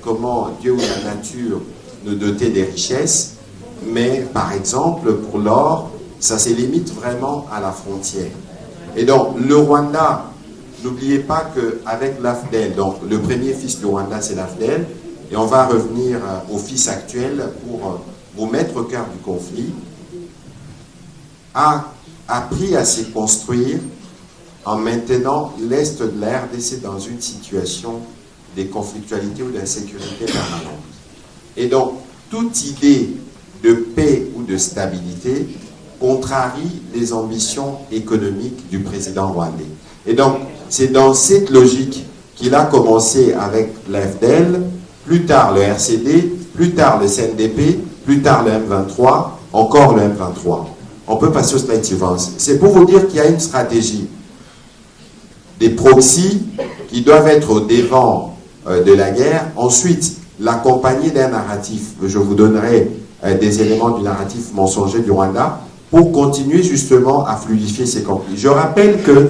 comment Dieu ou la nature nous dotait des richesses, mais par exemple, pour l'or, ça se limite vraiment à la frontière. Et donc, le Rwanda, n'oubliez pas qu'avec l'AFDEL, donc le premier fils du Rwanda, c'est l'AFDEL, et on va revenir au fils actuel pour vous mettre au cœur du conflit, a appris à se construire en maintenant l'Est de la RDC dans une situation de conflictualité ou d'insécurité permanente. Et donc, toute idée de paix ou de stabilité contrarie les ambitions économiques du président rwandais. Et donc, c'est dans cette logique qu'il a commencé avec l'AFDEL, plus tard le RCD, plus tard le CNDP, plus tard le M23, encore le M23. On peut passer au slide suivant. C'est pour vous dire qu'il y a une stratégie des proxys qui doivent être au devant de la guerre. Ensuite, l'accompagner d'un narratif. Je vous donnerai des éléments du narratif mensonger du Rwanda pour continuer justement à fluidifier ces conflits. Je rappelle que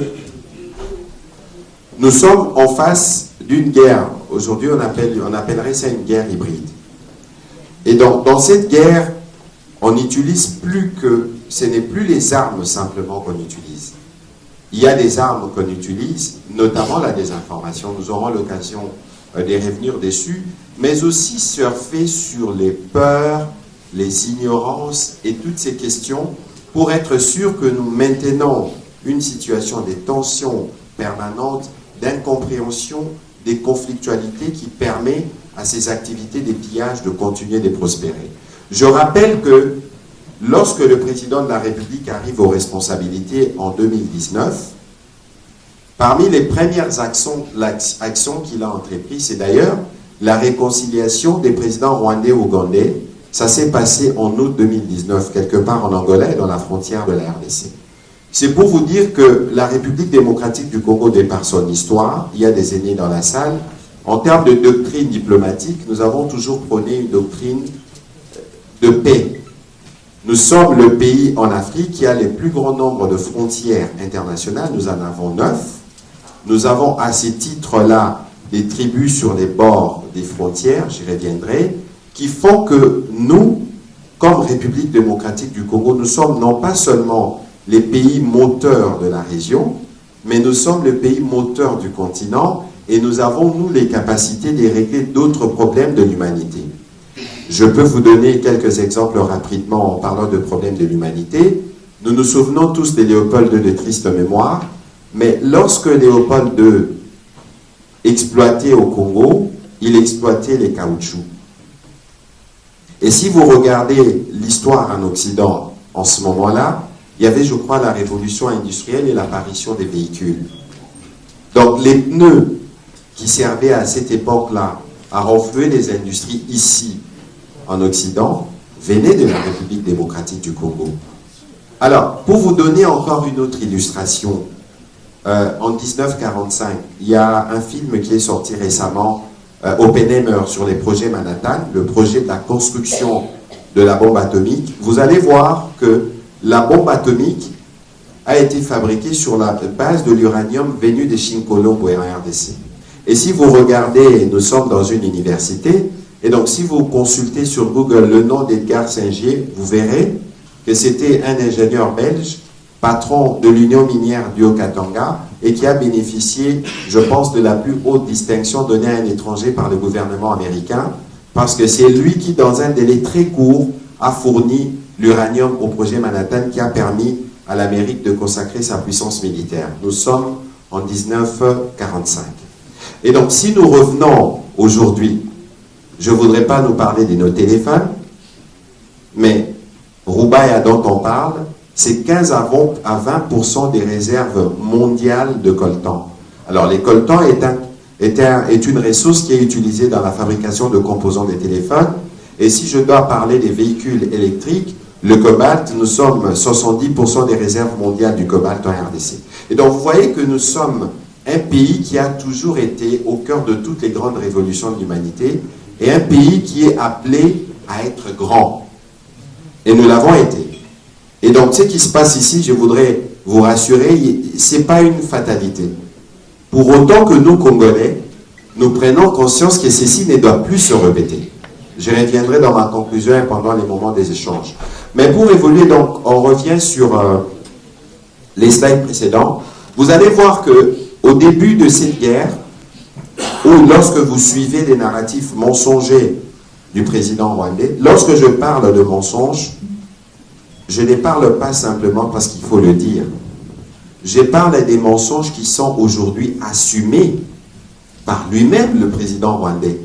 nous sommes en face d'une guerre. Aujourd'hui, on appellerait ça une guerre hybride. Et donc, dans cette guerre, on n'utilise plus que... Ce n'est plus les armes simplement qu'on utilise. Il y a des armes qu'on utilise, notamment la désinformation. Nous aurons l'occasion de revenir dessus, mais aussi surfer sur les peurs, les ignorances et toutes ces questions pour être sûr que nous maintenons une situation de tensions permanentes, d'incompréhension, des conflictualités qui permet à ces activités des pillages de continuer de prospérer. Je rappelle que lorsque le président de la République arrive aux responsabilités en 2019, parmi les premières actions qu'il a entreprises, c'est d'ailleurs la réconciliation des présidents rwandais et ougandais. Ça s'est passé en août 2019, quelque part en Angola et dans la frontière de la RDC. C'est pour vous dire que la République démocratique du Congo, de par son histoire, il y a des aînés dans la salle, en termes de doctrine diplomatique, nous avons toujours prôné une doctrine de paix. Nous sommes le pays en Afrique qui a le plus grand nombre de frontières internationales. Nous en avons 9. Nous avons à ces titres-là des tribus sur les bords des frontières, j'y reviendrai, qui font que nous, comme République démocratique du Congo, nous sommes non pas seulement les pays moteurs de la région, mais nous sommes le pays moteur du continent et nous avons, nous, les capacités de régler d'autres problèmes de l'humanité. Je peux vous donner quelques exemples rapidement en parlant de problèmes de l'humanité. Nous nous souvenons tous de Léopold II de triste mémoire, mais lorsque Léopold II exploitait au Congo, il exploitait les caoutchoucs. Et si vous regardez l'histoire en Occident en ce moment-là, il y avait, je crois, la révolution industrielle et l'apparition des véhicules. Donc les pneus qui servaient à cette époque-là à renflouer les industries ici, en Occident, venaient de la République démocratique du Congo. Alors, pour vous donner encore une autre illustration, en 1945, il y a un film qui est sorti récemment, Oppenheimer, sur les projets Manhattan, le projet de la construction de la bombe atomique. Vous allez voir que la bombe atomique a été fabriquée sur la base de l'uranium venu de Shinkolongo et en RDC. Et si vous regardez, nous sommes dans une université, et donc si vous consultez sur Google le nom d'Edgar Singier, vous verrez que c'était un ingénieur belge, patron de l'Union minière du Haut-Katanga, et qui a bénéficié, je pense, de la plus haute distinction donnée à un étranger par le gouvernement américain, parce que c'est lui qui, dans un délai très court, a fourni l'uranium au projet Manhattan qui a permis à l'Amérique de consacrer sa puissance militaire. Nous sommes en 1945. Et donc, si nous revenons aujourd'hui, je ne voudrais pas nous parler de nos téléphones, mais Roubaïa dont on parle, c'est 15 à 20% des réserves mondiales de coltan. Alors, les coltans est une ressource qui est utilisée dans la fabrication de composants des téléphones. Et si je dois parler des véhicules électriques, le cobalt, nous sommes 70% des réserves mondiales du cobalt en RDC. Et donc, vous voyez que nous sommes un pays qui a toujours été au cœur de toutes les grandes révolutions de l'humanité et un pays qui est appelé à être grand. Et nous l'avons été. Et donc, ce qui se passe ici, je voudrais vous rassurer, ce n'est pas une fatalité. Pour autant que nous, Congolais, nous prenons conscience que ceci ne doit plus se répéter. Je reviendrai dans ma conclusion et pendant les moments des échanges. Mais pour évoluer, donc, on revient sur les slides précédents. Vous allez voir que au début de cette guerre, ou lorsque vous suivez les narratifs mensongers du président rwandais, lorsque je parle de mensonges, je ne parle pas simplement parce qu'il faut le dire. Je parle des mensonges qui sont aujourd'hui assumés par lui-même, le président rwandais.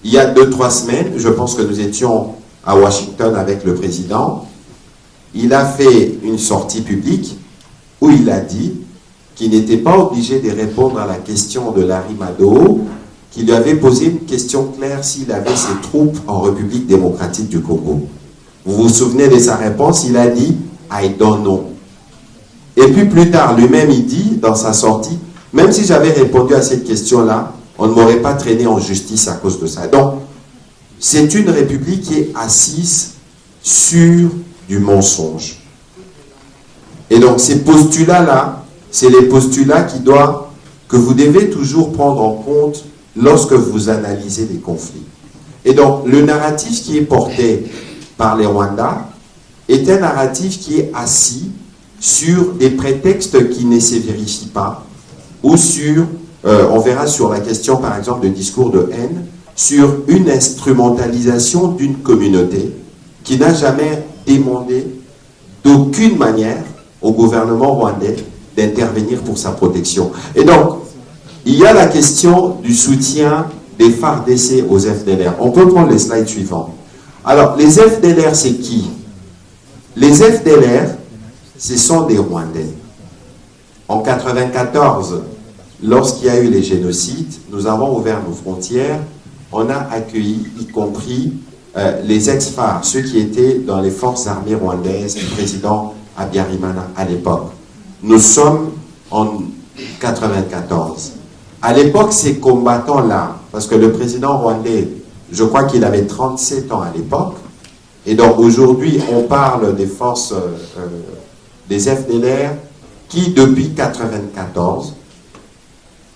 Il y a 2-3 semaines, je pense que nous étions à Washington avec le président, il a fait une sortie publique où il a dit qu'il n'était pas obligé de répondre à la question de Larry Madowo, qui lui avait posé une question claire s'il avait ses troupes en République démocratique du Congo. Vous vous souvenez de sa réponse? Il a dit « I don't know ». Et puis plus tard, lui-même, il dit dans sa sortie, même si j'avais répondu à cette question-là, on ne m'aurait pas traîné en justice à cause de ça. Donc, c'est une république qui est assise sur du mensonge. Et donc, ces postulats-là, c'est les postulats que vous devez toujours prendre en compte lorsque vous analysez les conflits. Et donc, le narratif qui est porté par les Rwandais est un narratif qui est assis sur des prétextes qui ne se vérifient pas, ou sur, on verra sur la question par exemple de discours de haine, sur une instrumentalisation d'une communauté qui n'a jamais demandé d'aucune manière au gouvernement rwandais d'intervenir pour sa protection. Et donc, il y a la question du soutien des FARDC aux FDLR. On peut prendre les slides suivants. Alors, les FDLR, c'est qui? Les FDLR, ce sont des Rwandais. En 1994, lorsqu'il y a eu les génocides, nous avons ouvert nos frontières, on a accueilli, y compris les ex-FAR, ceux qui étaient dans les forces armées rwandaises du président Habyarimana à l'époque. Nous sommes en 1994. À l'époque, ces combattants-là, parce que le président rwandais, je crois qu'il avait 37 ans à l'époque, et donc aujourd'hui, on parle des forces des FDLR qui, depuis 1994,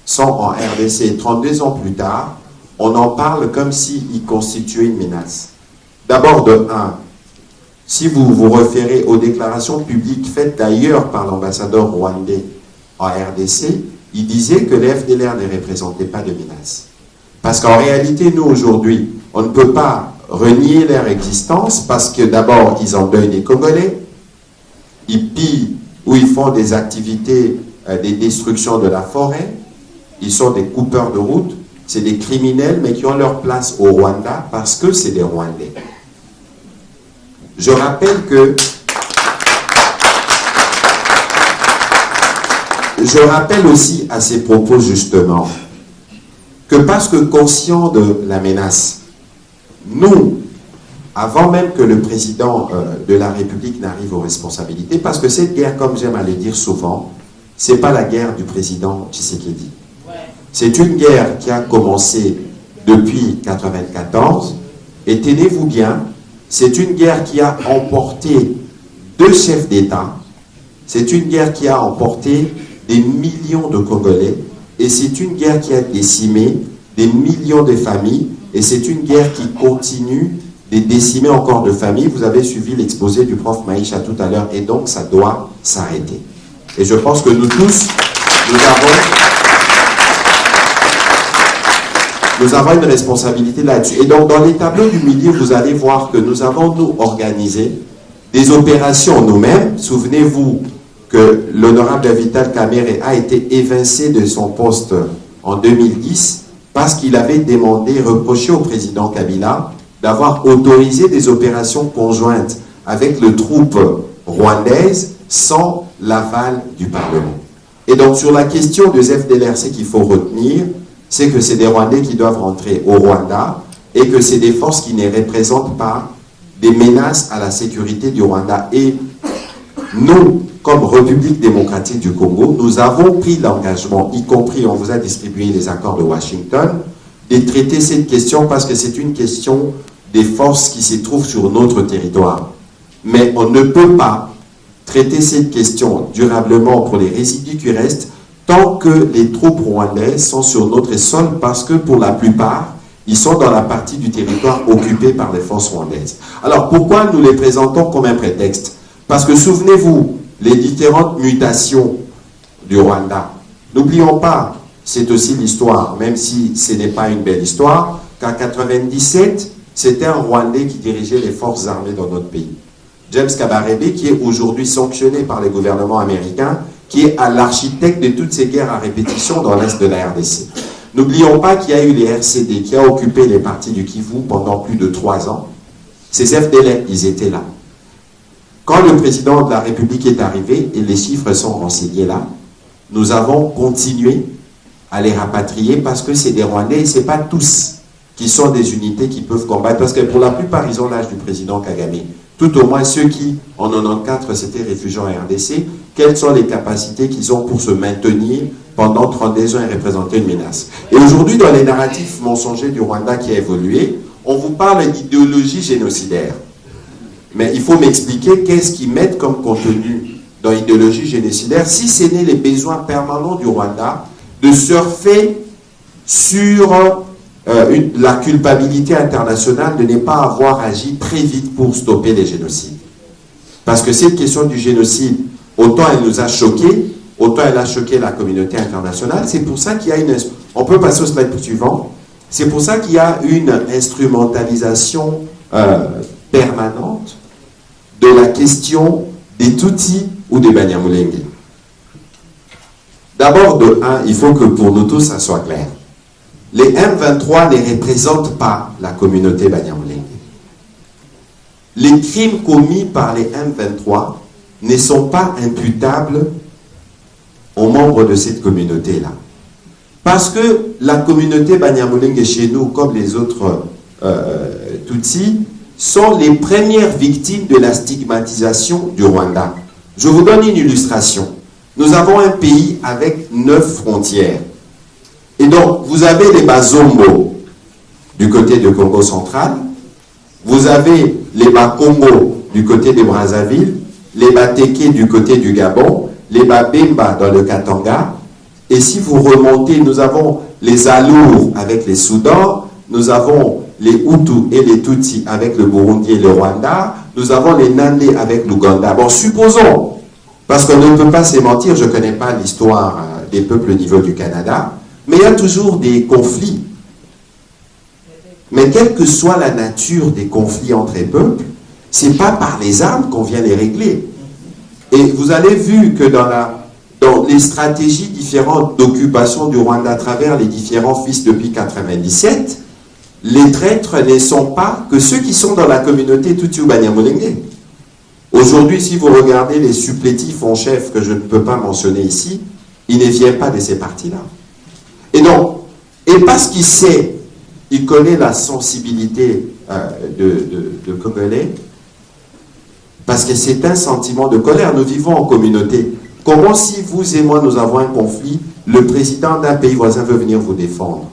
sont en RDC. 32 ans plus tard, on en parle comme s'ils constituaient une menace. D'abord, de 1, si vous vous référez aux déclarations publiques faites d'ailleurs par l'ambassadeur rwandais en RDC, il disait que les FDLR ne représentaient pas de menace. Parce qu'en réalité, nous, aujourd'hui, on ne peut pas renier leur existence parce que d'abord, ils endeuillent les Congolais, ils pillent ou ils font des activités, des destructions de la forêt, ils sont des coupeurs de route, c'est des criminels, mais qui ont leur place au Rwanda parce que c'est des Rwandais. Je rappelle que... Je rappelle aussi à ces propos, justement, que parce que conscient de la menace, nous, avant même que le président de la République n'arrive aux responsabilités, parce que cette guerre, comme j'aime à le dire souvent, ce n'est pas la guerre du président Tshisekedi. C'est une guerre qui a commencé depuis 1994, et tenez-vous bien, c'est une guerre qui a emporté 2 chefs d'État, c'est une guerre qui a emporté des millions de Congolais, et c'est une guerre qui a décimé des millions de familles, et c'est une guerre qui continue de décimer encore de familles. Vous avez suivi l'exposé du prof Maïcha tout à l'heure, et donc ça doit s'arrêter. Et je pense que nous tous, nous avons une responsabilité là-dessus. Et donc, dans les tableaux du milieu, vous allez voir que nous avons, nous, organisé des opérations nous-mêmes. Souvenez-vous que l'honorable Vital Kamerhe a été évincé de son poste en 2010 parce qu'il avait demandé, reproché au président Kabila d'avoir autorisé des opérations conjointes avec les troupes rwandaises sans l'aval du Parlement. Et donc, sur la question des FDLR, ce qu'il faut retenir, c'est que c'est des Rwandais qui doivent rentrer au Rwanda et que c'est des forces qui ne représentent pas des menaces à la sécurité du Rwanda. Et nous, comme République démocratique du Congo, nous avons pris l'engagement, y compris, on vous a distribué les accords de Washington, de traiter cette question parce que c'est une question des forces qui se trouvent sur notre territoire. Mais on ne peut pas traiter cette question durablement pour les résidus qui restent tant que les troupes rwandaises sont sur notre sol, parce que pour la plupart, ils sont dans la partie du territoire occupée par les forces rwandaises. Alors pourquoi nous les présentons comme un prétexte? Parce que souvenez-vous, les différentes mutations du Rwanda, n'oublions pas, c'est aussi l'histoire, même si ce n'est pas une belle histoire, qu'en 1997, c'était un Rwandais qui dirigeait les forces armées dans notre pays. James Kabarebe, qui est aujourd'hui sanctionné par les gouvernements américains, qui est à l'architecte de toutes ces guerres à répétition dans l'est de la RDC. N'oublions pas qu'il y a eu les RCD qui ont occupé les parties du Kivu pendant plus de 3 ans. Ces FDLR, ils étaient là. Quand le président de la République est arrivé, et les chiffres sont renseignés là, nous avons continué à les rapatrier parce que c'est des Rwandais et ce n'est pas tous qui sont des unités qui peuvent combattre, parce que pour la plupart, ils ont l'âge du président Kagame. Tout au moins ceux qui, en 1994, s'étaient réfugiés en RDC, quelles sont les capacités qu'ils ont pour se maintenir pendant 32 ans et représenter une menace. Et aujourd'hui, dans les narratifs mensongers du Rwanda qui a évolué, on vous parle d'idéologie génocidaire. Mais il faut m'expliquer qu'est-ce qu'ils mettent comme contenu dans l'idéologie génocidaire, si ce n'est les besoins permanents du Rwanda de surfer sur la culpabilité internationale de ne pas avoir agi très vite pour stopper les génocides. Parce que cette question du génocide, autant elle nous a choqués, autant elle a choqué la communauté internationale. C'est pour ça qu'il y a une... On peut passer au slide suivant. C'est pour ça qu'il y a une instrumentalisation permanente de la question des Tutsis ou des Banyamulenge. D'abord, de un, il faut que pour nous tous, ça soit clair. Les M23 ne représentent pas la communauté Banyamulenge. Les crimes commis par les M23 ne sont pas imputables aux membres de cette communauté-là. Parce que la communauté Banyamulenge chez nous, comme les autres Tutsis, sont les premières victimes de la stigmatisation du Rwanda. Je vous donne une illustration. Nous avons un pays avec 9 frontières. Et donc, vous avez les Bazombo du côté du Congo central, vous avez les Bakongo du côté de Brazzaville, les Bateke du côté du Gabon, les Babemba dans le Katanga, et si vous remontez, nous avons les Alours avec les Soudans, nous avons les Hutus et les Tutsis avec le Burundi et le Rwanda, nous avons les Nandés avec l'Ouganda. Bon, supposons, parce qu'on ne peut pas se mentir, je ne connais pas l'histoire des peuples au niveau du Canada, mais il y a toujours des conflits. Mais quelle que soit la nature des conflits entre les peuples, ce n'est pas par les armes qu'on vient les régler. Et vous avez vu que dans les stratégies différentes d'occupation du Rwanda à travers les différents fils depuis 1997, les traîtres ne sont pas que ceux qui sont dans la communauté Tutsi ou Banyamulenge. Aujourd'hui, si vous regardez les supplétifs en chef que je ne peux pas mentionner ici, ils ne viennent pas de ces partis-là. Et donc, et parce qu'il sait, il connaît la sensibilité de Congolais, parce que c'est un sentiment de colère. Nous vivons en communauté. Comment si vous et moi nous avons un conflit, le président d'un pays voisin veut venir vous défendre?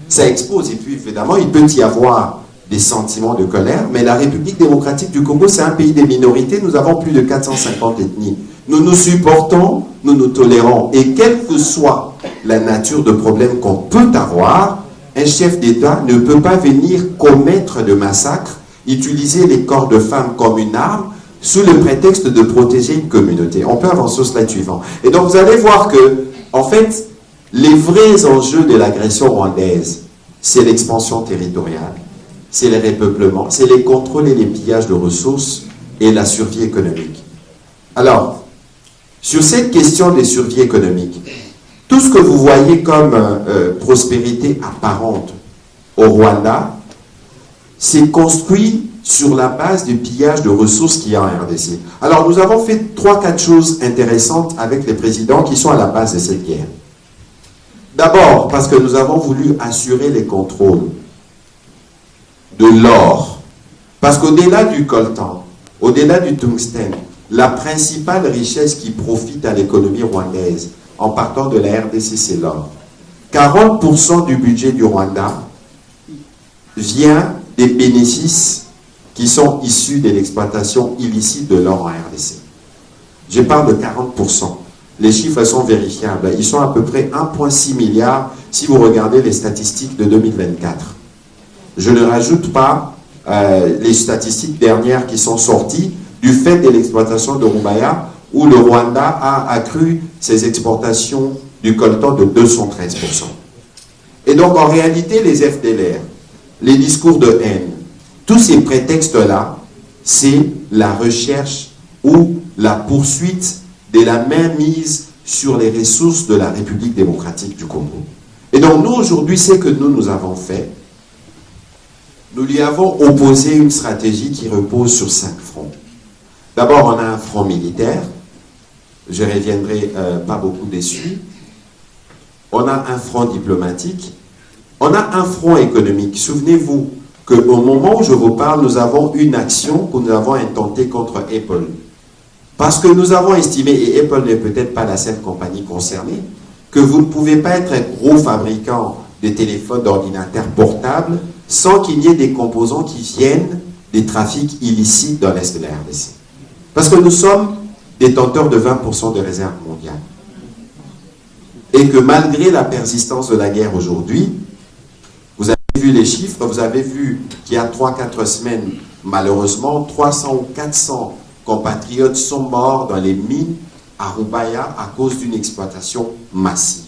Ça expose. Et puis évidemment, il peut y avoir des sentiments de colère, mais la République démocratique du Congo, c'est un pays des minorités. Nous avons plus de 450 ethnies. Nous nous supportons, nous nous tolérons. Et quelle que soit la nature de problème qu'on peut avoir, un chef d'État ne peut pas venir commettre de massacres, utiliser les corps de femmes comme une arme, sous le prétexte de protéger une communauté. On peut avancer au slide suivant. Et donc vous allez voir que, en fait, les vrais enjeux de l'agression rwandaise, c'est l'expansion territoriale, c'est les repeuplements, c'est les contrôles et les pillages de ressources et la survie économique. Alors, sur cette question des survies économiques, tout ce que vous voyez comme prospérité apparente au Rwanda, c'est construit sur la base du pillage de ressources qu'il y a en RDC. Alors, nous avons fait 3-4 choses intéressantes avec les présidents qui sont à la base de cette guerre. D'abord, parce que nous avons voulu assurer les contrôles de l'or. Parce qu'au-delà du coltan, au-delà du tungstène, la principale richesse qui profite à l'économie rwandaise, en partant de la RDC, c'est l'or. 40% du budget du Rwanda vient des bénéfices qui sont issus de l'exploitation illicite de l'or en RDC. Je parle de 40%. les chiffres sont vérifiables. Ils sont à peu près 1,6 milliard si vous regardez les statistiques de 2024. Je ne rajoute pas les statistiques dernières qui sont sorties du fait de l'exploitation de Rubaya, où le Rwanda a accru ses exportations du coltan de 213%. Et donc, en réalité, les FDLR, les discours de haine, tous ces prétextes-là, c'est la recherche ou la poursuite de la mainmise sur les ressources de la République démocratique du Congo. Et donc, nous, aujourd'hui, c'est que nous avons fait. Nous lui avons opposé une stratégie qui repose sur 5 fronts. D'abord, on a un front militaire. Je ne reviendrai pas beaucoup dessus. On a un front diplomatique. On a un front économique. Souvenez-vous qu'au moment où je vous parle, nous avons une action que nous avons intentée contre Apple. Parce que nous avons estimé, et Apple n'est peut-être pas la seule compagnie concernée, que vous ne pouvez pas être un gros fabricant de téléphones, d'ordinateurs portables sans qu'il y ait des composants qui viennent des trafics illicites dans l'Est de la RDC. Parce que nous sommes détenteurs de 20% de réserves mondiales. Et que malgré la persistance de la guerre aujourd'hui, vous avez vu les chiffres, vous avez vu qu'il y a 3-4 semaines, malheureusement, 300 ou 400 compatriotes sont morts dans les mines à Rubaya à cause d'une exploitation massive.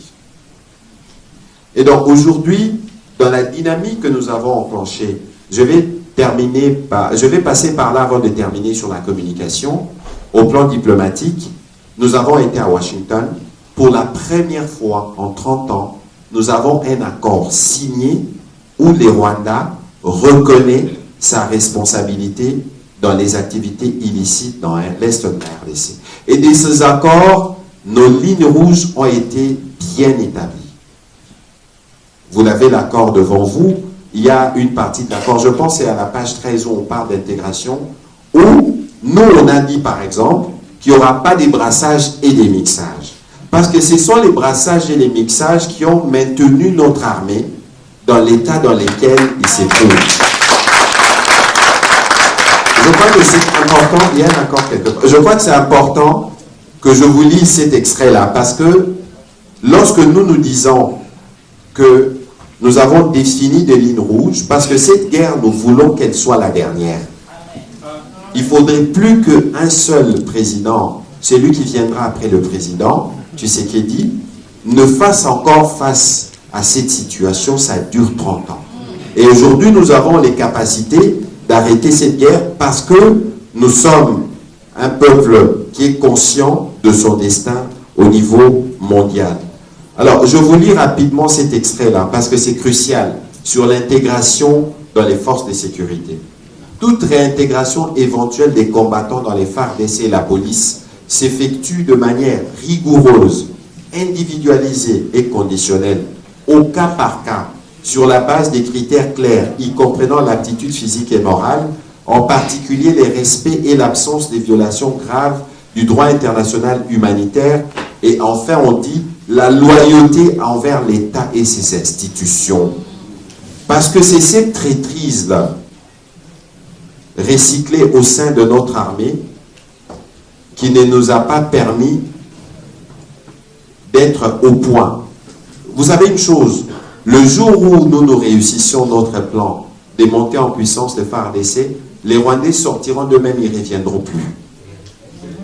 Et donc aujourd'hui, dans la dynamique que nous avons enclenchée, je vais passer par là avant de terminer sur la communication. Au plan diplomatique, nous avons été à Washington. Pour la première fois en 30 ans, nous avons un accord signé où le Rwanda reconnaît sa responsabilité dans les activités illicites dans l'Est de la RDC. Et de ces accords, nos lignes rouges ont été bien établies. Vous l'avez l'accord devant vous. Il y a une partie de l'accord, je pense, c'est à la page 13 où on parle d'intégration, où nous, on a dit, par exemple, qu'il n'y aura pas des brassages et des mixages. Parce que ce sont les brassages et les mixages qui ont maintenu notre armée dans l'état dans lequel il se trouve. Je crois que c'est important, il y a un accord quelque part. Je crois que c'est important que je vous lise cet extrait-là, parce que lorsque nous disons que nous avons défini des lignes rouges, parce que cette guerre, nous voulons qu'elle soit la dernière. Il ne faudrait plus qu'un seul président, celui qui viendra après le président, Tshisekedi, ne fasse encore face à cette situation. Ça dure 30 ans. Et aujourd'hui, nous avons les capacités d'arrêter cette guerre parce que nous sommes un peuple qui est conscient de son destin au niveau mondial. Alors, je vous lis rapidement cet extrait-là, parce que c'est crucial, sur l'intégration dans les forces de sécurité. Toute réintégration éventuelle des combattants dans les FARDC et la police s'effectue de manière rigoureuse, individualisée et conditionnelle, au cas par cas, sur la base des critères clairs, y comprenant l'aptitude physique et morale, en particulier les respects et l'absence des violations graves du droit international humanitaire, et enfin on dit la loyauté envers l'État et ses institutions. Parce que c'est cette traîtrise-là, recyclée au sein de notre armée, qui ne nous a pas permis d'être au point. Vous savez une chose, le jour où nous réussissions notre plan de monter en puissance de FARDC, les Rwandais sortiront d'eux-mêmes, ils ne reviendront plus.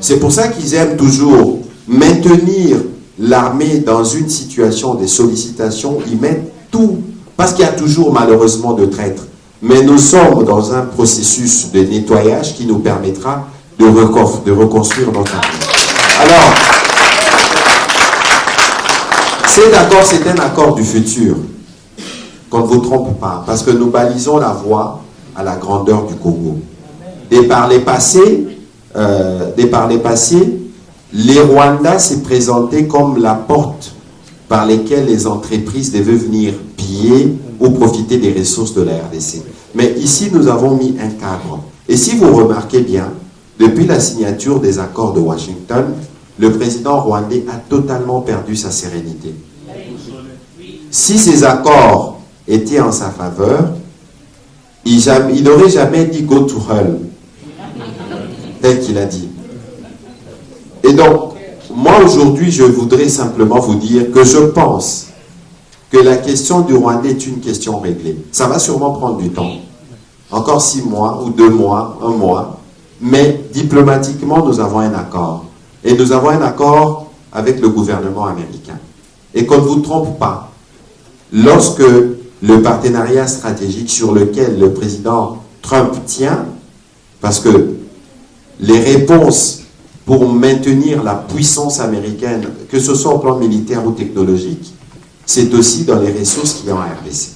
C'est pour ça qu'ils aiment toujours maintenir l'armée dans une situation de sollicitation, ils mettent tout, parce qu'il y a toujours malheureusement de traîtres. Mais nous sommes dans un processus de nettoyage qui nous permettra de reconstruire notre armée. Alors, cet accord, c'est un accord du futur, qu'on ne vous trompe pas, parce que nous balisons la voie à la grandeur du Congo. Et par les passés, les Rwandais s'est présenté comme la porte par laquelle les entreprises devaient venir piller ou profiter des ressources de la RDC. Mais ici, nous avons mis un cadre. Et si vous remarquez bien, depuis la signature des accords de Washington, le président rwandais a totalement perdu sa sérénité. Si ces accords étaient en sa faveur, il n'aurait jamais dit « go to hell », tel qu'il a dit. Et donc, moi aujourd'hui, je voudrais simplement vous dire que je pense que la question du Rwanda est une question réglée. Ça va sûrement prendre du temps. Encore 6 mois ou 2 mois, 1 mois. Mais diplomatiquement, nous avons un accord. Et nous avons un accord avec le gouvernement américain. Et qu'on ne vous trompe pas, lorsque le partenariat stratégique sur lequel le président Trump tient, parce que les réponses pour maintenir la puissance américaine, que ce soit au plan militaire ou technologique, c'est aussi dans les ressources qu'il y a en RDC.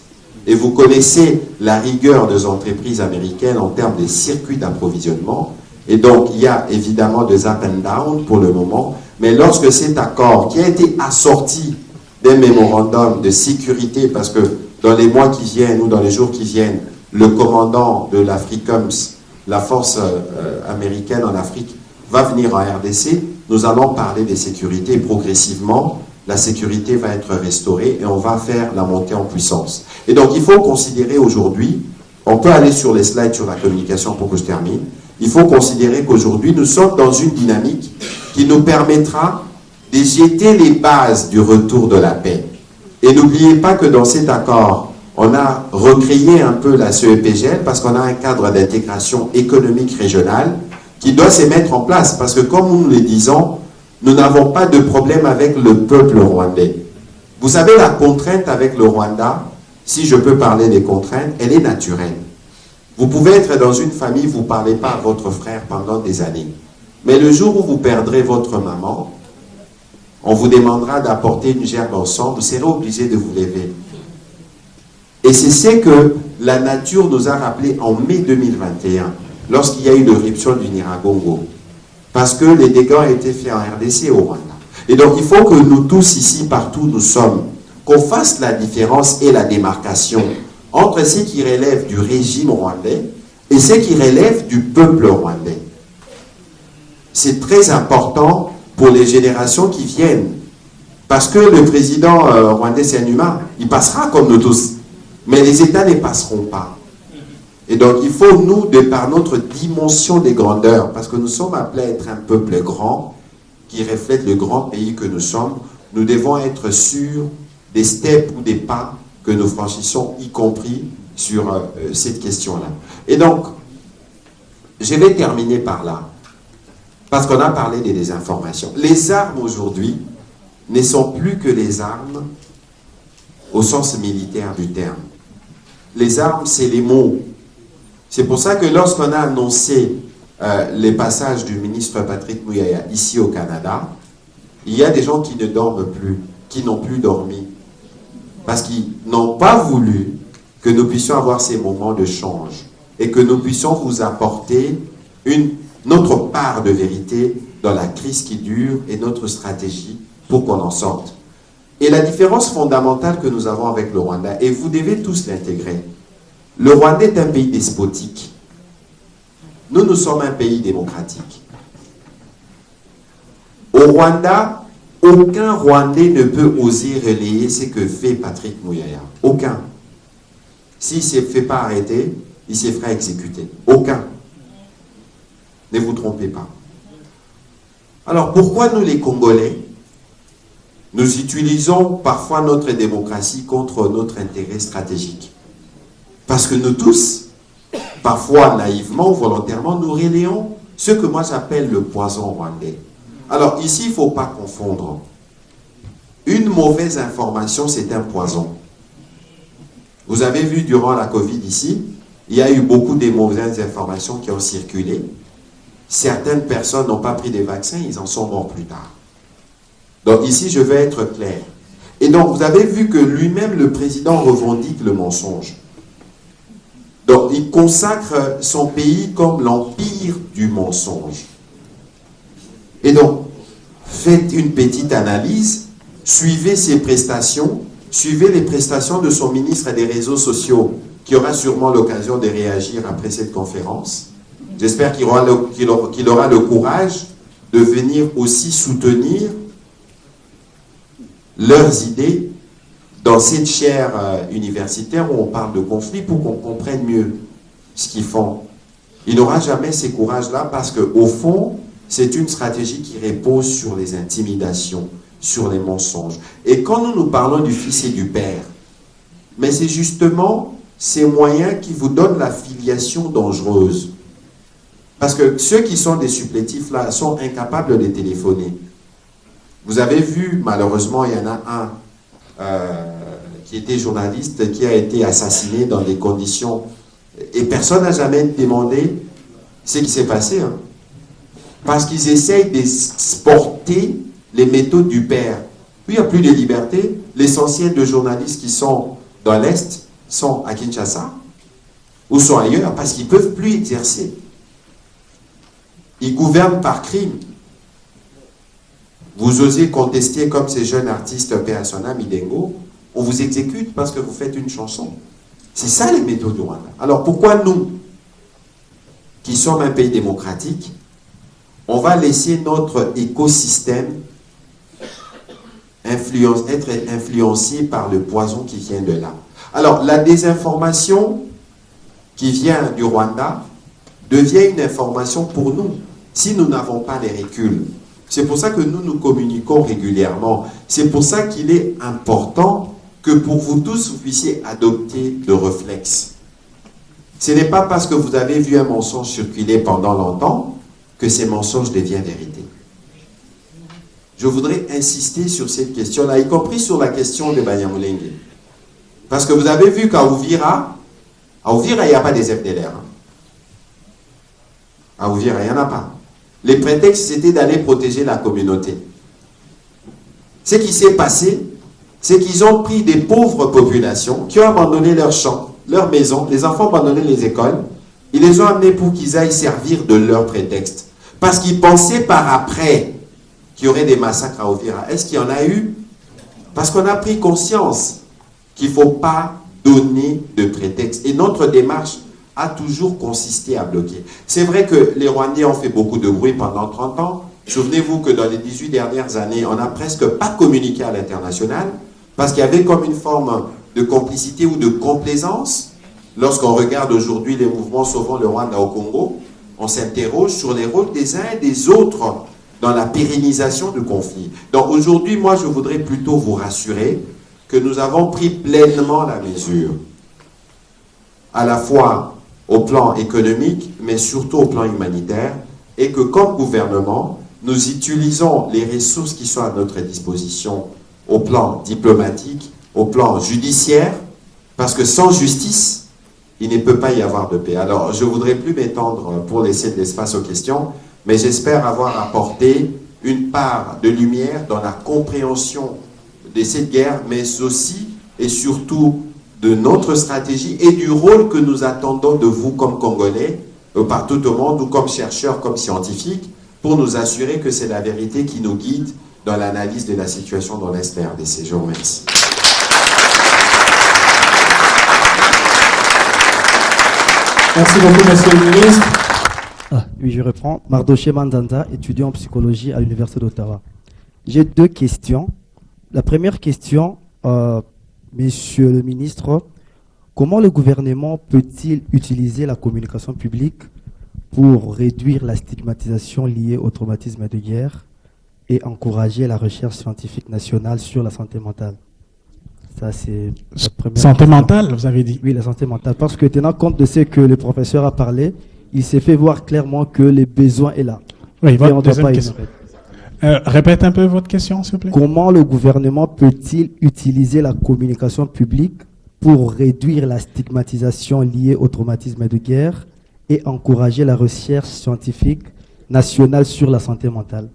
Et vous connaissez la rigueur des entreprises américaines en termes de circuits d'approvisionnement. Et donc, il y a évidemment des up and down pour le moment. Mais lorsque cet accord, qui a été assorti d'un mémorandum de sécurité, parce que dans les mois qui viennent ou dans les jours qui viennent, le commandant de l'Africums, la force américaine en Afrique, va venir en RDC, nous allons parler des sécurités et progressivement, la sécurité va être restaurée et on va faire la montée en puissance. Et donc, il faut considérer aujourd'hui, on peut aller sur les slides sur la communication pour que je termine, il faut considérer qu'aujourd'hui, nous sommes dans une dynamique qui nous permettra de jeter les bases du retour de la paix. Et n'oubliez pas que dans cet accord, on a recréé un peu la CEPGL parce qu'on a un cadre d'intégration économique régionale qui doit se mettre en place. Parce que comme nous le disons, nous n'avons pas de problème avec le peuple rwandais. Vous savez, la contrainte avec le Rwanda, si je peux parler des contraintes, elle est naturelle. Vous pouvez être dans une famille, vous ne parlez pas à votre frère pendant des années. Mais le jour où vous perdrez votre maman, on vous demandera d'apporter une gerbe ensemble, vous serez obligé de vous lever. Et c'est ce que la nature nous a rappelé en mai 2021, lorsqu'il y a eu l'éruption du Nyiragongo. Parce que les dégâts ont été faits en RDC et au Rwanda. Et donc il faut que nous tous ici, partout où nous sommes, qu'on fasse la différence et la démarcation entre ce qui relève du régime rwandais et ce qui relève du peuple rwandais. C'est très important pour les générations qui viennent. Parce que le président rwandais, c'est un humain. Il passera comme nous tous. Mais les États ne passeront pas. Et donc, il faut, nous, de par notre dimension des grandeurs, parce que nous sommes appelés à être un peuple grand, qui reflète le grand pays que nous sommes, nous devons être sûrs des steps ou des pas que nous franchissons, y compris sur cette question-là. Et donc, je vais terminer par là, parce qu'on a parlé des désinformations. Les armes aujourd'hui ne sont plus que les armes au sens militaire du terme. Les armes, c'est les mots. C'est pour ça que lorsqu'on a annoncé les passages du ministre Patrick Muyaya ici au Canada, il y a des gens qui ne dorment plus, qui n'ont plus dormi, parce qu'ils n'ont pas voulu que nous puissions avoir ces moments de change et que nous puissions vous apporter notre part de vérité dans la crise qui dure et notre stratégie pour qu'on en sorte. Et la différence fondamentale que nous avons avec le Rwanda, et vous devez tous l'intégrer, le Rwanda est un pays despotique. Nous, nous sommes un pays démocratique. Au Rwanda, aucun Rwandais ne peut oser relayer ce que fait Patrick Muyaya. Aucun. S'il ne se fait pas arrêter, il se fera exécuter. Aucun. Ne vous trompez pas. Alors, pourquoi nous, les Congolais, nous utilisons parfois notre démocratie contre notre intérêt stratégique? Parce que nous tous, parfois naïvement ou volontairement, nous relayons ce que moi j'appelle le poison rwandais. Alors ici, il ne faut pas confondre. Une mauvaise information, c'est un poison. Vous avez vu durant la Covid ici, il y a eu beaucoup de mauvaises informations qui ont circulé. Certaines personnes n'ont pas pris des vaccins, ils en sont morts plus tard. Donc ici, je vais être clair. Et donc, vous avez vu que lui-même, le président, revendique le mensonge. Donc, il consacre son pays comme l'empire du mensonge. Et donc, faites une petite analyse, suivez ses prestations, suivez les prestations de son ministre des réseaux sociaux, qui aura sûrement l'occasion de réagir après cette conférence. J'espère qu'il aura le courage de venir aussi soutenir leurs idées dans cette chaire universitaire où on parle de conflit pour qu'on comprenne mieux ce qu'ils font. Il n'aura jamais ces courages-là parce qu'au fond, c'est une stratégie qui repose sur les intimidations, sur les mensonges. Et quand nous parlons du fils et du père, mais c'est justement ces moyens qui vous donnent la filiation dangereuse. Parce que ceux qui sont des supplétifs là sont incapables de téléphoner. Vous avez vu, malheureusement, il y en a un qui était journaliste, qui a été assassiné dans des conditions... Et personne n'a jamais demandé ce qui s'est passé. Hein. Parce qu'ils essayent d'exporter les méthodes du père. Puis il n'y a plus de liberté. L'essentiel de journalistes qui sont dans l'Est sont à Kinshasa ou sont ailleurs parce qu'ils ne peuvent plus exercer. Ils gouvernent par crime. Vous osez contester comme ces jeunes artistes Persona Midengo, on vous exécute parce que vous faites une chanson. C'est ça les méthodes du Rwanda. Alors pourquoi nous, qui sommes un pays démocratique, on va laisser notre écosystème être influencé par le poison qui vient de là? Alors la désinformation qui vient du Rwanda devient une information pour nous si nous n'avons pas les reculs. C'est pour ça que nous communiquons régulièrement. C'est pour ça qu'il est important que pour vous tous, vous puissiez adopter de réflexes. Ce n'est pas parce que vous avez vu un mensonge circuler pendant longtemps que ces mensonges deviennent vérité. Je voudrais insister sur cette question-là, y compris sur la question de Banyamulenge. Parce que vous avez vu qu'à Uvira, il n'y a pas des FDLR. À Uvira, il n'y en a pas. Les prétextes, c'était d'aller protéger la communauté. Ce qui s'est passé, c'est qu'ils ont pris des pauvres populations qui ont abandonné leurs champs, leurs maisons, les enfants ont abandonné les écoles, ils les ont amenés pour qu'ils aillent servir de leur prétexte. Parce qu'ils pensaient par après qu'il y aurait des massacres à Uvira. Est-ce qu'il y en a eu? Parce qu'on a pris conscience qu'il ne faut pas donner de prétexte. Et notre démarche a toujours consisté à bloquer. C'est vrai que les Rwandais ont fait beaucoup de bruit pendant 30 ans. Souvenez-vous que dans les 18 dernières années, on n'a presque pas communiqué à l'international parce qu'il y avait comme une forme de complicité ou de complaisance. Lorsqu'on regarde aujourd'hui les mouvements sauvant le Rwanda au Congo, on s'interroge sur les rôles des uns et des autres dans la pérennisation du conflit. Donc aujourd'hui, moi, je voudrais plutôt vous rassurer que nous avons pris pleinement la mesure, à la fois au plan économique, mais surtout au plan humanitaire, et que comme gouvernement, nous utilisons les ressources qui sont à notre disposition au plan diplomatique, au plan judiciaire, parce que sans justice, il ne peut pas y avoir de paix. Alors, je ne voudrais plus m'étendre pour laisser de l'espace aux questions, mais j'espère avoir apporté une part de lumière dans la compréhension de cette guerre, mais aussi et surtout de notre stratégie et du rôle que nous attendons de vous comme Congolais, partout au monde, ou comme chercheurs, comme scientifiques, pour nous assurer que c'est la vérité qui nous guide dans l'analyse de la situation dans l'Est RDC. Je vous remercie. Merci beaucoup, monsieur le ministre. Oui, je reprends. Mardoché Manzanza, étudiant en psychologie à l'Université d'Ottawa. J'ai deux questions. La première question, monsieur le ministre, comment le gouvernement peut-il utiliser la communication publique pour réduire la stigmatisation liée au traumatisme de guerre et encourager la recherche scientifique nationale sur la santé mentale? Ça, c'est la première santé question. mentale, vous avez dit? Oui, la santé mentale. Parce que tenant compte de ce que le professeur a parlé, il s'est fait voir clairement que le besoin est là. Oui, Et on votre doit deuxième pas question. ignorer. Répète un peu votre question, s'il vous plaît. Comment le gouvernement peut-il utiliser la communication publique pour réduire la stigmatisation liée au traumatisme de guerre et encourager la recherche scientifique nationale sur la santé mentale?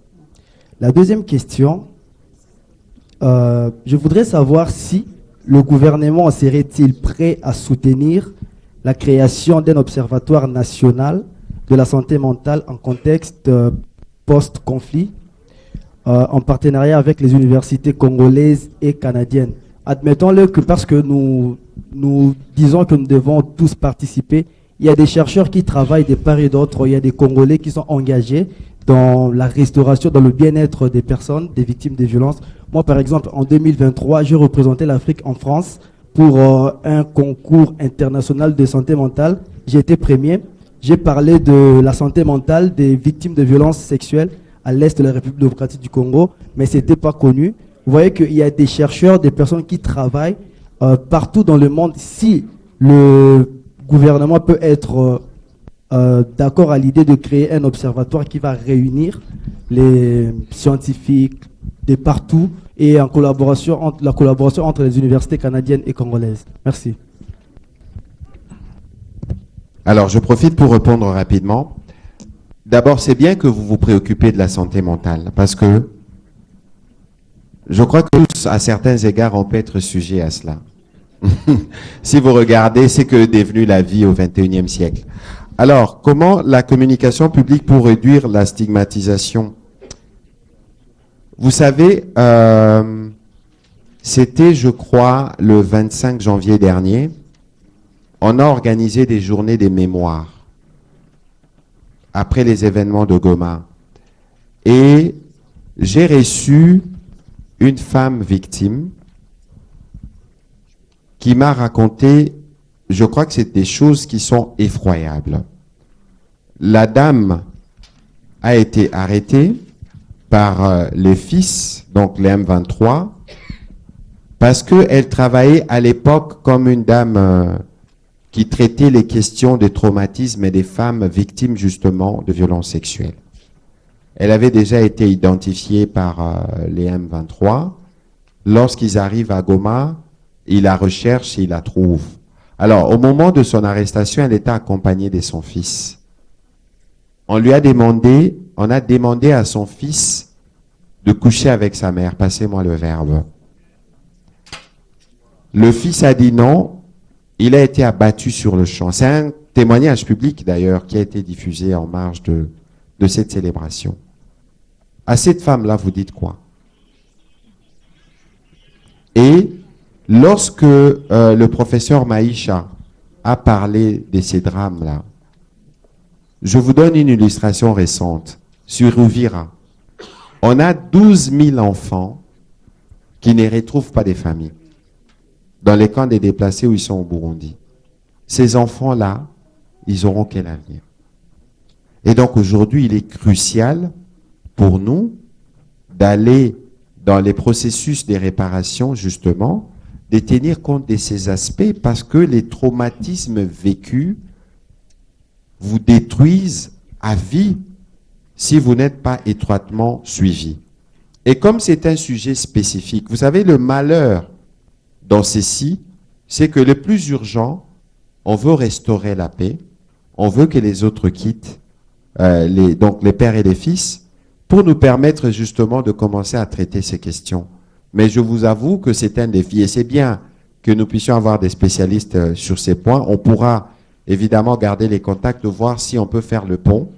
La deuxième question, je voudrais savoir si le gouvernement serait-il prêt à soutenir la création d'un observatoire national de la santé mentale en contexte post-conflit, en partenariat avec les universités congolaises et canadiennes. Admettons-le que parce que nous disons que nous devons tous participer, il y a des chercheurs qui travaillent de part et d'autre, il y a des Congolais qui sont engagés dans la restauration, dans le bien-être des personnes, des victimes de violences. Moi, par exemple, en 2023, je représentais l'Afrique en France pour un concours international de santé mentale. J'ai été premier. j'ai parlé de la santé mentale des victimes de violences sexuelles à l'est de la République démocratique du Congo, mais ce n'était pas connu. Vous voyez qu'il y a des chercheurs, des personnes qui travaillent partout dans le monde. Si le gouvernement peut être d'accord à l'idée de créer un observatoire qui va réunir les scientifiques de partout et en collaboration la collaboration entre les universités canadiennes et congolaises. Merci. Alors, je profite pour répondre rapidement. D'abord, c'est bien que vous vous préoccupez de la santé mentale, parce que je crois que tous, à certains égards, on peut être sujet à cela. Si vous regardez, c'est que est devenu la vie au XXIe siècle. Alors, comment la communication publique pour réduire la stigmatisation? Vous savez, c'était, je crois, le 25 janvier dernier, on a organisé des journées des mémoires après les événements de Goma. Et j'ai reçu une femme victime qui m'a raconté, je crois que c'est des choses qui sont effroyables. La dame a été arrêtée par les fils, donc les M23, parce qu'elle travaillait à l'époque comme une dame qui traitait les questions des traumatismes et des femmes victimes justement de violences sexuelles. Elle avait déjà été identifiée par les M23. Lorsqu'ils arrivent à Goma, ils la recherchent et ils la trouvent. Alors, au moment de son arrestation, elle était accompagnée de son fils. On a demandé à son fils de coucher avec sa mère. Passez-moi le verbe. Le fils a dit non. Il a été abattu sur le champ. C'est un témoignage public d'ailleurs qui a été diffusé en marge de cette célébration. À cette femme-là, vous dites quoi? Et lorsque le professeur Maïcha a parlé de ces drames-là, je vous donne une illustration récente. Sur Uvira, on a 12 000 enfants qui ne retrouvent pas des familles dans les camps des déplacés où ils sont au Burundi. Ces enfants-là, ils auront quel avenir? Et donc aujourd'hui, il est crucial pour nous d'aller dans les processus des réparations, justement, de tenir compte de ces aspects parce que les traumatismes vécus vous détruisent à vie si vous n'êtes pas étroitement suivi. Et comme c'est un sujet spécifique, vous savez, le malheur dans ceci, c'est que le plus urgent, on veut restaurer la paix, on veut que les autres quittent, donc les pères et les fils, pour nous permettre justement de commencer à traiter ces questions. Mais je vous avoue que c'est un défi et c'est bien que nous puissions avoir des spécialistes sur ces points. On pourra évidemment garder les contacts, de voir si on peut faire le pont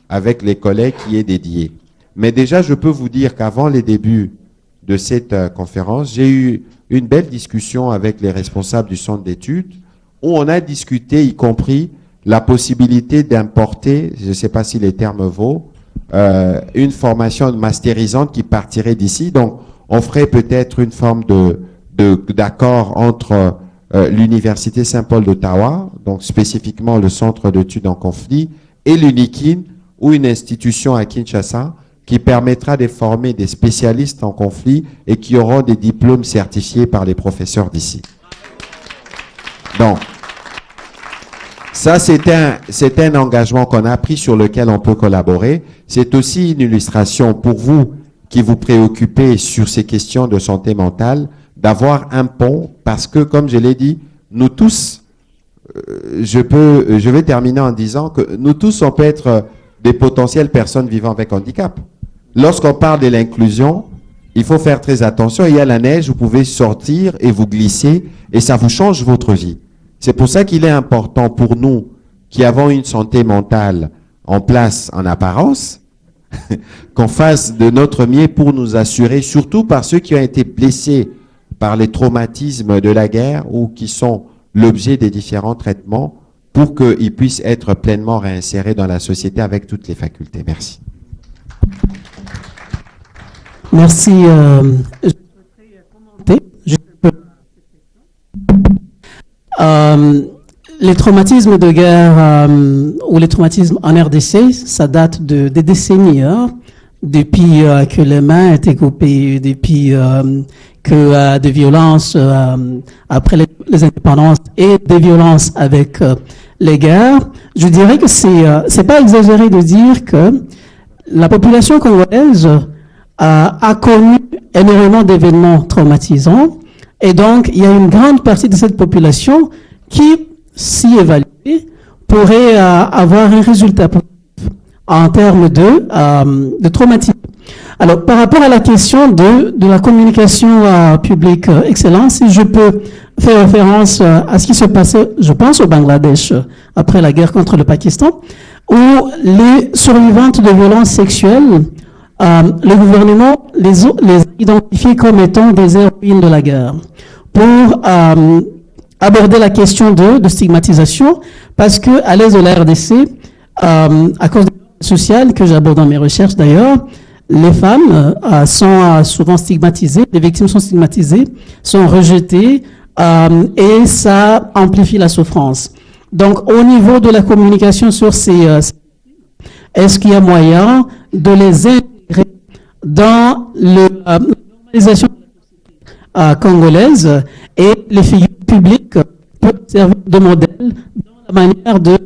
avec les collègues qui est dédié. Mais déjà, je peux vous dire qu'avant les débuts de cette conférence, j'ai eu une belle discussion avec les responsables du centre d'études où on a discuté, y compris la possibilité d'importer, je ne sais pas si les termes vaut, une formation masterisante qui partirait d'ici. Donc, on ferait peut-être une forme d'accord entre l'Université Saint-Paul d'Ottawa, donc spécifiquement le Centre d'études en conflit, et l'UNIKIN, ou une institution à Kinshasa, qui permettra de former des spécialistes en conflit et qui auront des diplômes certifiés par les professeurs d'ici. Donc, ça, c'est un engagement qu'on a pris sur lequel on peut collaborer. C'est aussi une illustration pour vous qui vous préoccupez sur ces questions de santé mentale, d'avoir un pont, parce que, comme je l'ai dit, nous tous, je vais terminer en disant que nous tous, on peut être des potentielles personnes vivant avec handicap. Lorsqu'on parle de l'inclusion, il faut faire très attention. Il y a la neige, vous pouvez sortir et vous glisser, et ça vous change votre vie. C'est pour ça qu'il est important pour nous, qui avons une santé mentale en place en apparence, qu'on fasse de notre mieux pour nous assurer, surtout par ceux qui ont été blessés par les traumatismes de la guerre ou qui sont l'objet des différents traitements, pour qu'ils puissent être pleinement réinsérés dans la société avec toutes les facultés. Merci. Merci. Je souhaiterais commenter. les traumatismes de guerre ou les traumatismes en RDC, ça date des décennies, hein, depuis que les mains étaient coupées, depuis que des violences après les indépendances et des violences avec les guerres. Je dirais que c'est pas exagéré de dire que la population congolaise a connu énormément d'événements traumatisants, et donc il y a une grande partie de cette population qui, si évaluée, pourrait avoir un résultat en termes de traumatisme. Alors, par rapport à la question de la communication publique excellente, si je peux faire référence à ce qui se passait, je pense, au Bangladesh après la guerre contre le Pakistan, où les survivantes de violences sexuelles, le gouvernement les a identifiées comme étant des héroïnes de la guerre pour aborder la question de stigmatisation, parce que à l'est de la RDC, à cause des violences sociales que j'aborde dans mes recherches d'ailleurs, les femmes sont souvent stigmatisées, les victimes sont stigmatisées, sont rejetées, et ça amplifie la souffrance. Donc, au niveau de la communication sur est-ce qu'il y a moyen de les intégrer dans la normalisation congolaise, et les figures publiques peuvent servir de modèle dans la manière de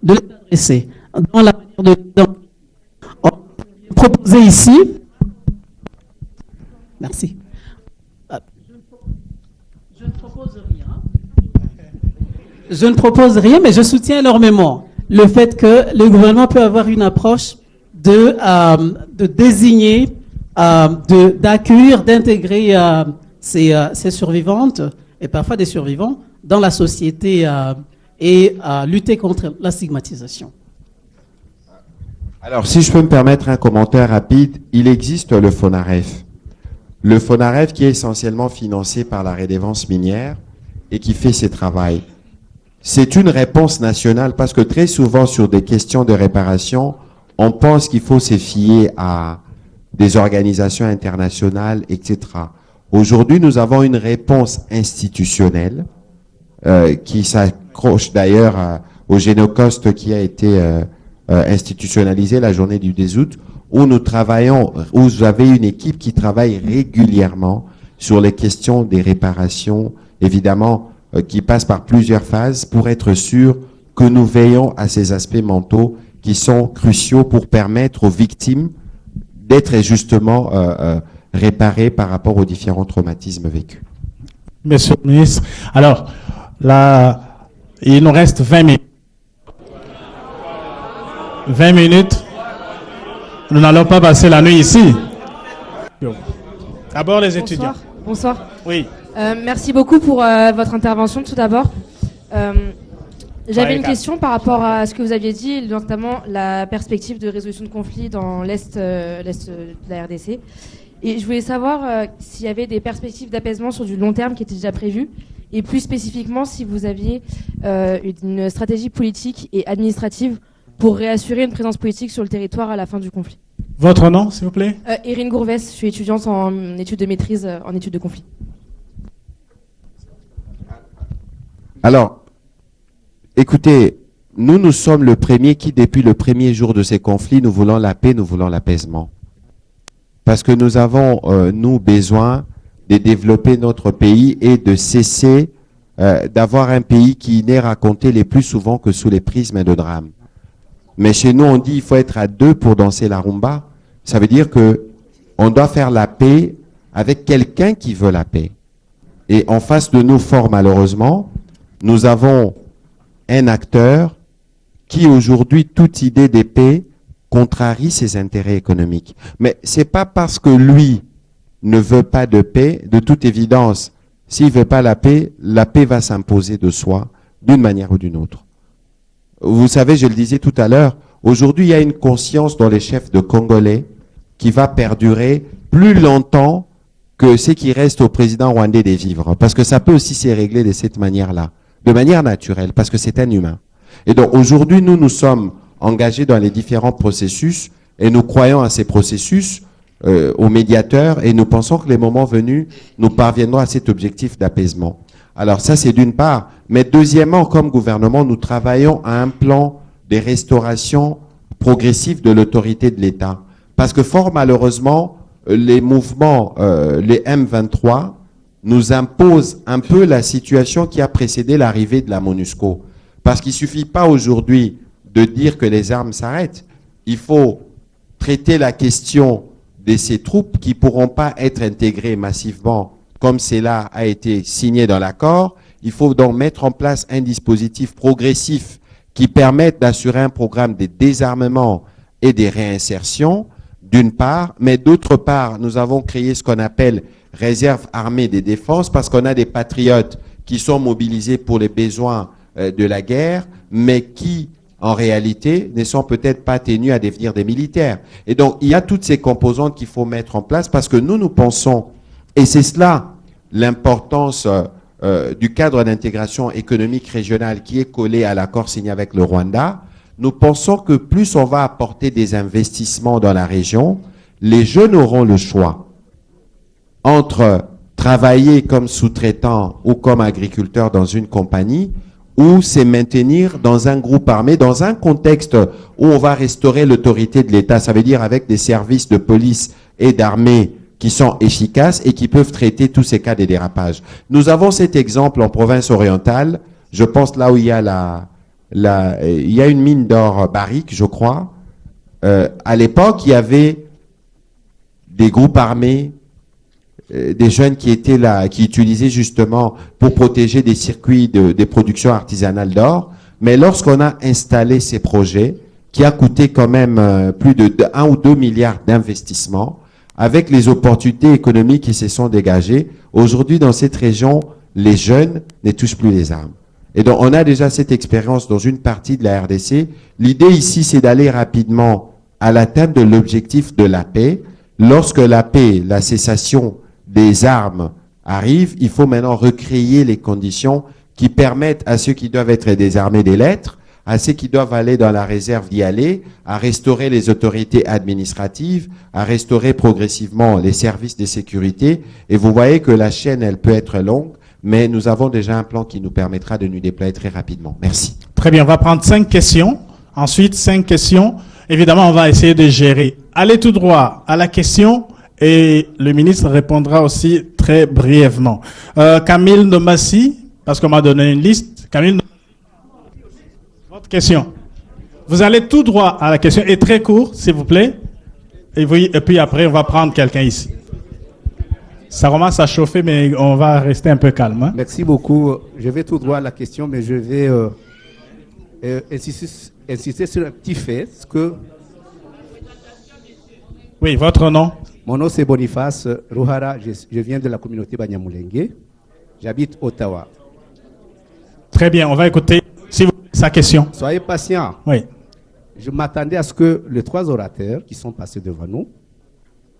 les adresser, dans la manière de proposer ici. Merci. Je ne propose rien. Je ne propose rien, mais je soutiens énormément le fait que le gouvernement peut avoir une approche de désigner, d'accueillir, d'intégrer ces survivantes et parfois des survivants dans la société et lutter contre la stigmatisation. Alors, si je peux me permettre un commentaire rapide, il existe le FONAREF. Le FONAREF qui est essentiellement financé par la rédévance minière et qui fait ses travaux. C'est une réponse nationale parce que très souvent sur des questions de réparation, on pense qu'il faut se fier à des organisations internationales, etc. Aujourd'hui, nous avons une réponse institutionnelle qui s'accroche d'ailleurs au Génocoste qui a été institutionnalisé la journée du 10 août, où nous travaillons, où vous avez une équipe qui travaille régulièrement sur les questions des réparations, évidemment, qui passe par plusieurs phases pour être sûr que nous veillons à ces aspects mentaux qui sont cruciaux pour permettre aux victimes d'être justement réparées par rapport aux différents traumatismes vécus. Monsieur le ministre, alors, là, il nous reste 20 minutes. 20 minutes. Nous n'allons pas passer la nuit ici. D'abord les étudiants. Bonsoir. Oui. Merci beaucoup pour votre intervention tout d'abord. J'avais une question par rapport à ce que vous aviez dit, notamment la perspective de résolution de conflits dans l'Est de la RDC. Et je voulais savoir s'il y avait des perspectives d'apaisement sur du long terme qui étaient déjà prévues, et plus spécifiquement si vous aviez une stratégie politique et administrative pour réassurer une présence politique sur le territoire à la fin du conflit. Votre nom, s'il vous plaît? Irine Gourvès, je suis étudiante en études de maîtrise en études de conflit. Alors, écoutez, nous sommes le premier qui, depuis le premier jour de ces conflits, nous voulons la paix, nous voulons l'apaisement. Parce que nous avons, nous, besoin de développer notre pays et de cesser d'avoir un pays qui n'est raconté les plus souvent que sous les prismes de drame. Mais chez nous, on dit il faut être à deux pour danser la rumba. Ça veut dire que on doit faire la paix avec quelqu'un qui veut la paix. Et en face de nous, fort malheureusement, nous avons un acteur qui aujourd'hui, toute idée de paix contrarie ses intérêts économiques. Mais c'est pas parce que lui ne veut pas de paix, de toute évidence, s'il veut pas la paix va s'imposer de soi, d'une manière ou d'une autre. Vous savez, je le disais tout à l'heure, aujourd'hui, il y a une conscience dans les chefs de Congolais qui va perdurer plus longtemps que ce qui reste au président rwandais de vivre. Parce que ça peut aussi se régler de cette manière-là, de manière naturelle, parce que c'est un humain. Et donc, aujourd'hui, nous sommes engagés dans les différents processus et nous croyons à ces processus, aux médiateurs, et nous pensons que les moments venus, nous parviendrons à cet objectif d'apaisement. Alors ça, c'est d'une part. Mais deuxièmement, comme gouvernement, nous travaillons à un plan de restauration progressive de l'autorité de l'État. Parce que fort malheureusement, les mouvements, les M23, nous imposent un peu la situation qui a précédé l'arrivée de la MONUSCO. Parce qu'il ne suffit pas aujourd'hui de dire que les armes s'arrêtent. Il faut traiter la question de ces troupes qui ne pourront pas être intégrées massivement comme cela a été signé dans l'accord. Il faut donc mettre en place un dispositif progressif qui permette d'assurer un programme de désarmement et de réinsertion, d'une part, mais d'autre part, nous avons créé ce qu'on appelle réserve armée des défenses parce qu'on a des patriotes qui sont mobilisés pour les besoins de la guerre, mais qui, en réalité, ne sont peut-être pas tenus à devenir des militaires. Et donc, il y a toutes ces composantes qu'il faut mettre en place parce que nous pensons, et c'est cela l'importance du cadre d'intégration économique régionale qui est collé à l'accord signé avec le Rwanda, nous pensons que plus on va apporter des investissements dans la région, les jeunes auront le choix entre travailler comme sous-traitant ou comme agriculteur dans une compagnie ou se maintenir dans un groupe armé, dans un contexte où on va restaurer l'autorité de l'État. Ça veut dire avec des services de police et d'armée qui sont efficaces et qui peuvent traiter tous ces cas de dérapage. Nous avons cet exemple en province orientale, je pense là où il y a il y a une mine d'or Barrick, je crois. À l'époque, il y avait des groupes armés, des jeunes qui étaient là, qui utilisaient justement pour protéger des circuits des productions artisanales d'or. Mais lorsqu'on a installé ces projets, qui a coûté quand même plus de 1 ou 2 milliards d'investissements, avec les opportunités économiques qui se sont dégagées, aujourd'hui dans cette région, les jeunes ne touchent plus les armes. Et donc on a déjà cette expérience dans une partie de la RDC. L'idée ici, c'est d'aller rapidement à l'atteinte de l'objectif de la paix. Lorsque la paix, la cessation des armes arrive, il faut maintenant recréer les conditions qui permettent à ceux qui doivent être désarmés de l'être, à ceux qui doivent aller dans la réserve d'y aller, à restaurer les autorités administratives, à restaurer progressivement les services de sécurité. Et vous voyez que la chaîne, elle peut être longue, mais nous avons déjà un plan qui nous permettra de nous déployer très rapidement. Merci. Très bien, on va prendre 5 questions. Ensuite, 5 questions. Évidemment, on va essayer de gérer. Allez tout droit à la question et le ministre répondra aussi très brièvement. Camille Nomassi, parce qu'on m'a donné une liste. Camille, votre question. Vous allez tout droit à la question et très court, s'il vous plaît. Et puis après, on va prendre quelqu'un ici. Ça commence à chauffer, mais on va rester un peu calme. Hein? Merci beaucoup. Je vais tout droit à la question, mais je vais insister sur un petit fait. Oui, votre nom? Mon nom, c'est Boniface Ruhara. Je viens de la communauté Banyamulenge. J'habite Ottawa. Très bien, on va écouter sa question. Soyez patient. Oui. Je m'attendais à ce que les 3 orateurs qui sont passés devant nous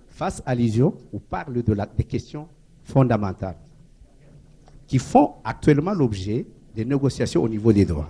fassent allusion ou parlent des questions fondamentales qui font actuellement l'objet des négociations au niveau des droits.